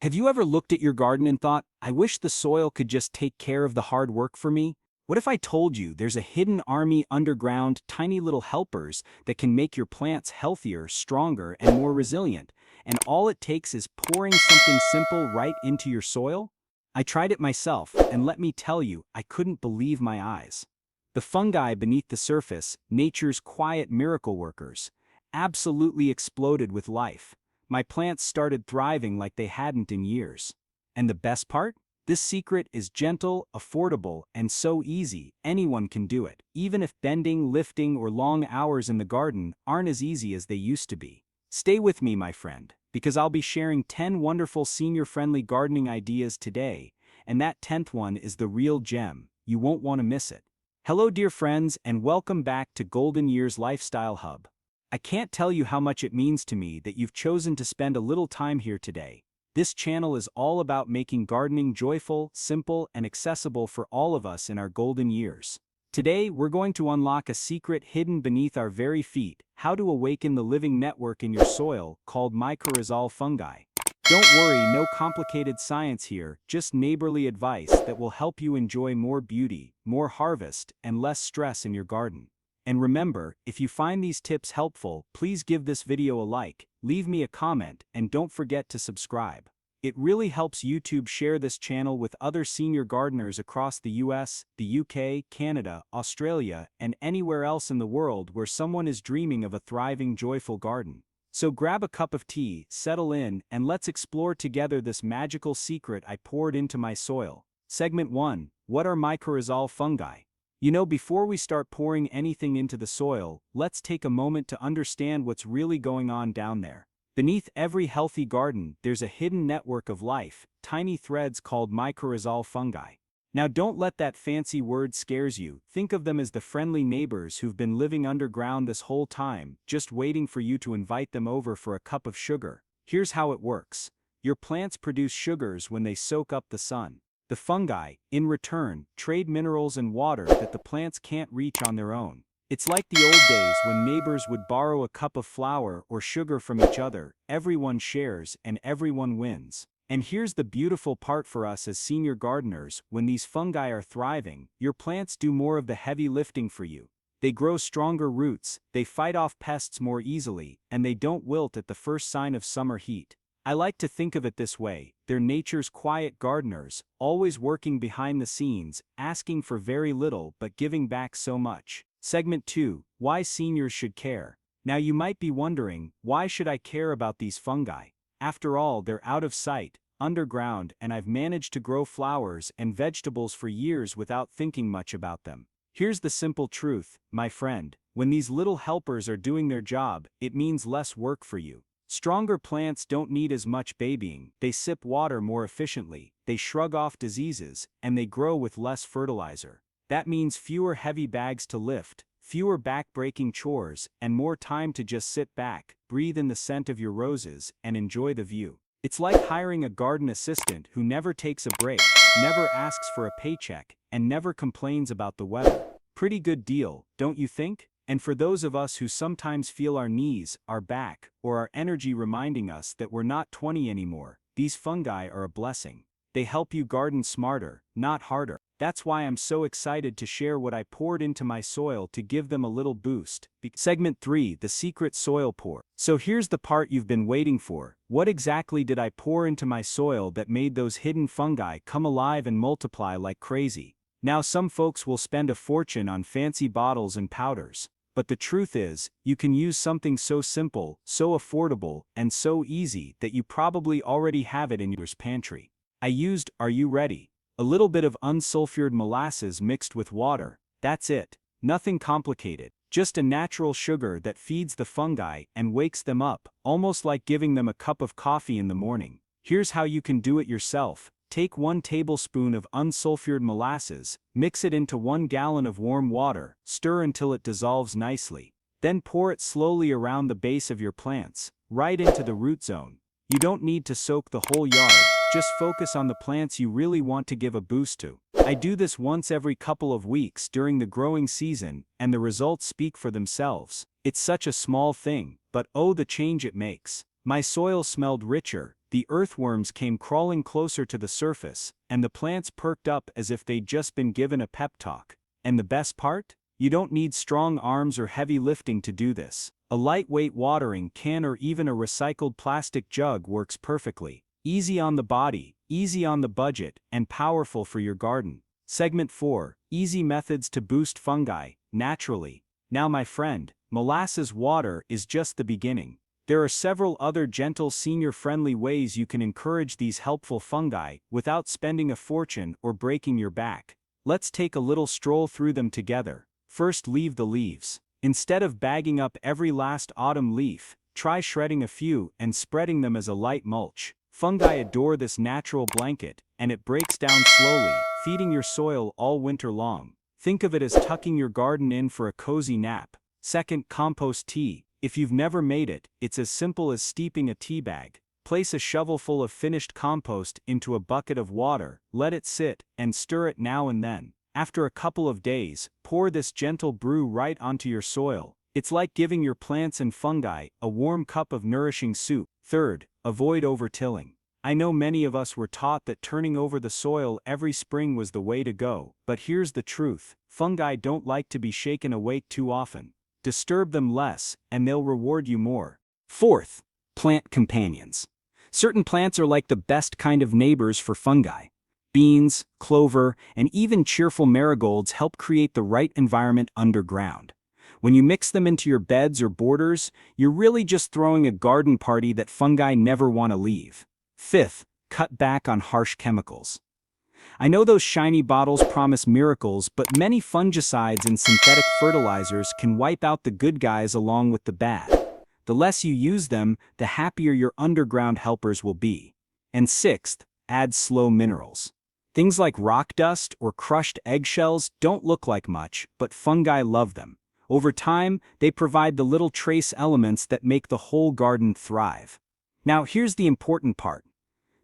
Have you ever looked at your garden and thought, I wish the soil could just take care of the hard work for me? What if I told you there's a hidden army underground, tiny little helpers that can make your plants healthier, stronger, and more resilient, and all it takes is pouring something simple right into your soil? I tried it myself, and let me tell you, I couldn't believe my eyes. The fungi beneath the surface, nature's quiet miracle workers, absolutely exploded with life. My plants started thriving like they hadn't in years. And the best part? This secret is gentle, affordable, and so easy, anyone can do it, even if bending, lifting, or long hours in the garden aren't as easy as they used to be. Stay with me, my friend, because I'll be sharing 10 wonderful senior-friendly gardening ideas today, and that 10th one is the real gem. You won't want to miss it. Hello, dear friends, and welcome back to Golden Years Lifestyle Hub. I can't tell you how much it means to me that you've chosen to spend a little time here today. This channel is all about making gardening joyful, simple, and accessible for all of us in our golden years. Today, we're going to unlock a secret hidden beneath our very feet: how to awaken the living network in your soil called mycorrhizal fungi. Don't worry, no complicated science here, just neighborly advice that will help you enjoy more beauty, more harvest, and less stress in your garden. And remember, if you find these tips helpful, please give this video a like, leave me a comment, and don't forget to subscribe. It really helps YouTube share this channel with other senior gardeners across the US, the UK, Canada, Australia, and anywhere else in the world where someone is dreaming of a thriving, joyful garden. So grab a cup of tea, settle in, and let's explore together this magical secret I poured into my soil. Segment 1: What are mycorrhizal fungi? Before we start pouring anything into the soil, let's take a moment to understand what's really going on down there. Beneath every healthy garden, there's a hidden network of life, tiny threads called mycorrhizal fungi. Now don't let that fancy word scares you. Think of them as the friendly neighbors who've been living underground this whole time, just waiting for you to invite them over for a cup of sugar. Here's how it works. Your plants produce sugars when they soak up the sun. The fungi, in return, trade minerals and water that the plants can't reach on their own. It's like the old days when neighbors would borrow a cup of flour or sugar from each other. Everyone shares and everyone wins. And here's the beautiful part for us as senior gardeners: when these fungi are thriving, your plants do more of the heavy lifting for you. They grow stronger roots, they fight off pests more easily, and they don't wilt at the first sign of summer heat. I like to think of it this way: they're nature's quiet gardeners, always working behind the scenes, asking for very little but giving back so much. Segment 2: Why seniors should care. Now you might be wondering, why should I care about these fungi? After all, they're out of sight, underground, and I've managed to grow flowers and vegetables for years without thinking much about them. Here's the simple truth, my friend: when these little helpers are doing their job, it means less work for you. Stronger plants don't need as much babying, they sip water more efficiently, they shrug off diseases, and they grow with less fertilizer. That means fewer heavy bags to lift, fewer back-breaking chores, and more time to just sit back, breathe in the scent of your roses, and enjoy the view. It's like hiring a garden assistant who never takes a break, never asks for a paycheck, and never complains about the weather. Pretty good deal, don't you think? And for those of us who sometimes feel our knees, our back, or our energy reminding us that we're not 20 anymore, these fungi are a blessing. They help you garden smarter, not harder. That's why I'm so excited to share what I poured into my soil to give them a little boost. Segment 3: The secret soil pour. So here's the part you've been waiting for. What exactly did I pour into my soil that made those hidden fungi come alive and multiply like crazy? Now some folks will spend a fortune on fancy bottles and powders. But the truth is, you can use something so simple, so affordable, and so easy that you probably already have it in your pantry. I used, are you ready? A little bit of unsulfured molasses mixed with water. That's it. Nothing complicated. Just a natural sugar that feeds the fungi and wakes them up, almost like giving them a cup of coffee in the morning. Here's how you can do it yourself. Take 1 tablespoon of unsulfured molasses, mix it into 1 gallon of warm water, stir until it dissolves nicely. Then pour it slowly around the base of your plants, right into the root zone. You don't need to soak the whole yard, just focus on the plants you really want to give a boost to. I do this once every couple of weeks during the growing season, and the results speak for themselves. It's such a small thing, but oh, the change it makes. My soil smelled richer, the earthworms came crawling closer to the surface, and the plants perked up as if they'd just been given a pep talk. And the best part? You don't need strong arms or heavy lifting to do this. A lightweight watering can or even a recycled plastic jug works perfectly. Easy on the body, easy on the budget, and powerful for your garden. Segment 4. Easy methods to boost fungi, naturally. Now my friend, molasses water is just the beginning. There are several other gentle senior-friendly ways you can encourage these helpful fungi without spending a fortune or breaking your back. Let's take a little stroll through them together. First, leave the leaves. Instead of bagging up every last autumn leaf, try shredding a few and spreading them as a light mulch. Fungi adore this natural blanket, and it breaks down slowly, feeding your soil all winter long. Think of it as tucking your garden in for a cozy nap. Second, compost tea. If you've never made it, it's as simple as steeping a tea bag. Place a shovelful of finished compost into a bucket of water, let it sit, and stir it now and then. After a couple of days, pour this gentle brew right onto your soil. It's like giving your plants and fungi a warm cup of nourishing soup. Third, avoid over-tilling. I know many of us were taught that turning over the soil every spring was the way to go, but here's the truth. Fungi don't like to be shaken awake too often. Disturb them less, and they'll reward you more. Fourth, plant companions. Certain plants are like the best kind of neighbors for fungi. Beans, clover, and even cheerful marigolds help create the right environment underground. When you mix them into your beds or borders, you're really just throwing a garden party that fungi never want to leave. Fifth, cut back on harsh chemicals. I know those shiny bottles promise miracles, but many fungicides and synthetic fertilizers can wipe out the good guys along with the bad. The less you use them, the happier your underground helpers will be. And sixth, add slow minerals. Things like rock dust or crushed eggshells don't look like much, but fungi love them. Over time, they provide the little trace elements that make the whole garden thrive. Now here's the important part.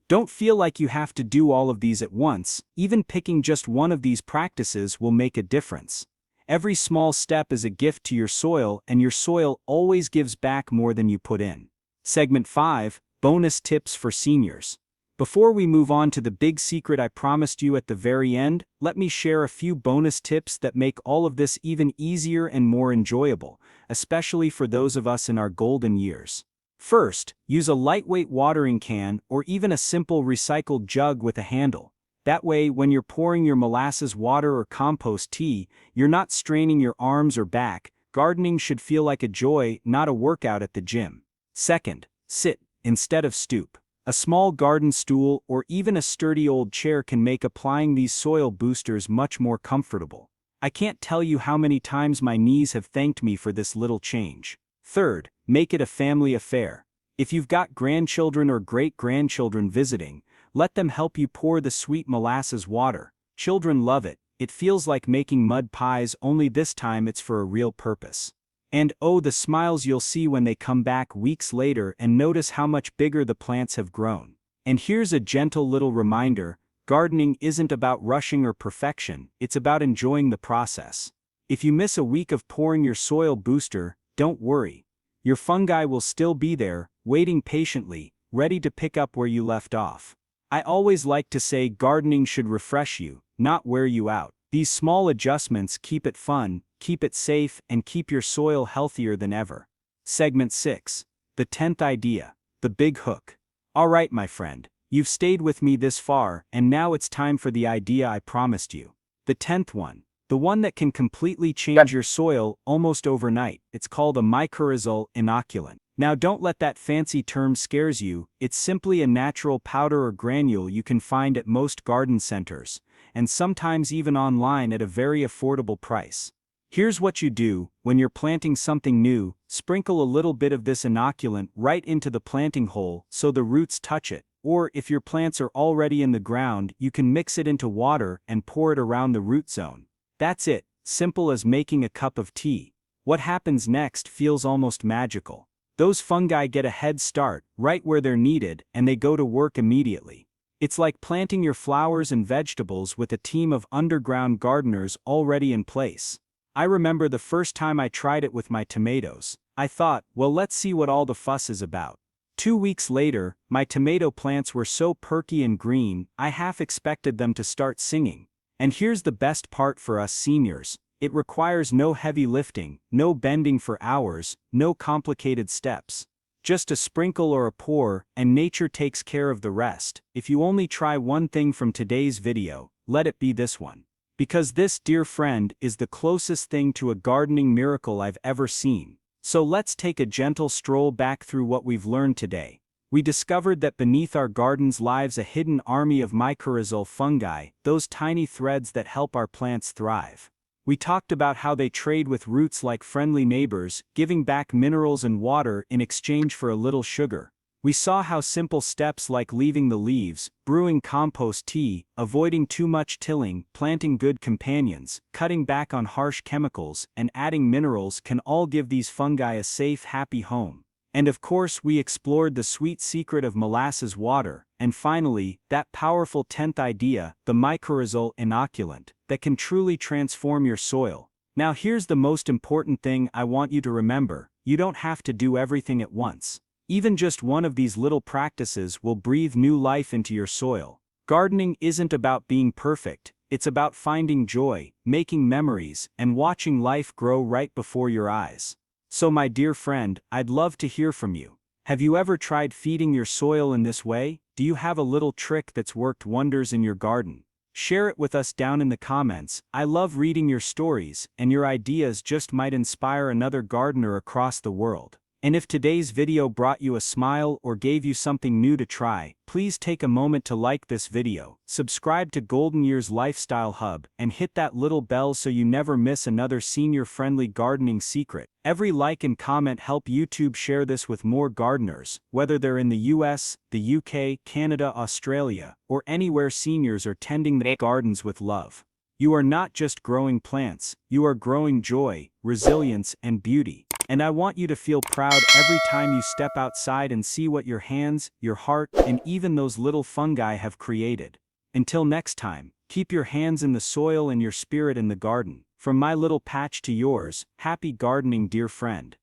Don't feel like you have to do all of these at once. Even picking just one of these practices will make a difference. Every small step is a gift to your soil, and your soil always gives back more than you put in. Segment 5, bonus tips for seniors. Before we move on to the big secret I promised you at the very end, let me share a few bonus tips that make all of this even easier and more enjoyable, especially for those of us in our golden years. First, use a lightweight watering can or even a simple recycled jug with a handle. That way, when you're pouring your molasses water or compost tea, you're not straining your arms or back. Gardening should feel like a joy, not a workout at the gym. Second, sit instead of stoop. A small garden stool or even a sturdy old chair can make applying these soil boosters much more comfortable. I can't tell you how many times my knees have thanked me for this little change. Third, make it a family affair. If you've got grandchildren or great-grandchildren visiting, let them help you pour the sweet molasses water. Children love it. It feels like making mud pies, only this time it's for a real purpose. And oh, the smiles you'll see when they come back weeks later and notice how much bigger the plants have grown. And here's a gentle little reminder, gardening isn't about rushing or perfection, it's about enjoying the process. If you miss a week of pouring your soil booster, don't worry. Your fungi will still be there, waiting patiently, ready to pick up where you left off. I always like to say gardening should refresh you, not wear you out. These small adjustments keep it fun, keep it safe, and keep your soil healthier than ever. Segment 6. The 10th idea. The big hook. Alright my friend, you've stayed with me this far, and now it's time for the idea I promised you. The 10th one. The one that can completely change your soil almost overnight. It's called a mycorrhizal inoculant. Now don't let that fancy term scares you, it's simply a natural powder or granule you can find at most garden centers, and sometimes even online at a very affordable price. Here's what you do, when you're planting something new, sprinkle a little bit of this inoculant right into the planting hole so the roots touch it, or if your plants are already in the ground, you can mix it into water and pour it around the root zone. That's it, simple as making a cup of tea. What happens next feels almost magical. Those fungi get a head start, right where they're needed, and they go to work immediately. It's like planting your flowers and vegetables with a team of underground gardeners already in place. I remember the first time I tried it with my tomatoes. I thought, well, let's see what all the fuss is about. 2 weeks later, my tomato plants were so perky and green, I half expected them to start singing. And here's the best part for us seniors. It requires no heavy lifting, no bending for hours, no complicated steps. Just a sprinkle or a pour, and nature takes care of the rest. If you only try one thing from today's video, let it be this one. Because this, dear friend, is the closest thing to a gardening miracle I've ever seen. So let's take a gentle stroll back through what we've learned today. We discovered that beneath our gardens lives a hidden army of mycorrhizal fungi, those tiny threads that help our plants thrive. We talked about how they trade with roots like friendly neighbors, giving back minerals and water in exchange for a little sugar. We saw how simple steps like leaving the leaves, brewing compost tea, avoiding too much tilling, planting good companions, cutting back on harsh chemicals, and adding minerals can all give these fungi a safe, happy home. And of course, we explored the sweet secret of molasses water, and finally, that powerful 10th idea, the mycorrhizal inoculant, that can truly transform your soil. Now here's the most important thing I want you to remember: you don't have to do everything at once. Even just one of these little practices will breathe new life into your soil. Gardening isn't about being perfect, it's about finding joy, making memories, and watching life grow right before your eyes. So my dear friend, I'd love to hear from you. Have you ever tried feeding your soil in this way? Do you have a little trick that's worked wonders in your garden? Share it with us down in the comments. I love reading your stories, and your ideas just might inspire another gardener across the world. And if today's video brought you a smile or gave you something new to try, please take a moment to like this video, subscribe to Golden Years Lifestyle Hub, and hit that little bell so you never miss another senior-friendly gardening secret. Every like and comment help YouTube share this with more gardeners, whether they're in the US, the UK, Canada, Australia, or anywhere seniors are tending their gardens with love. You are not just growing plants, you are growing joy, resilience, and beauty. And I want you to feel proud every time you step outside and see what your hands, your heart, and even those little fungi have created. Until next time, keep your hands in the soil and your spirit in the garden. From my little patch to yours, happy gardening, dear friend.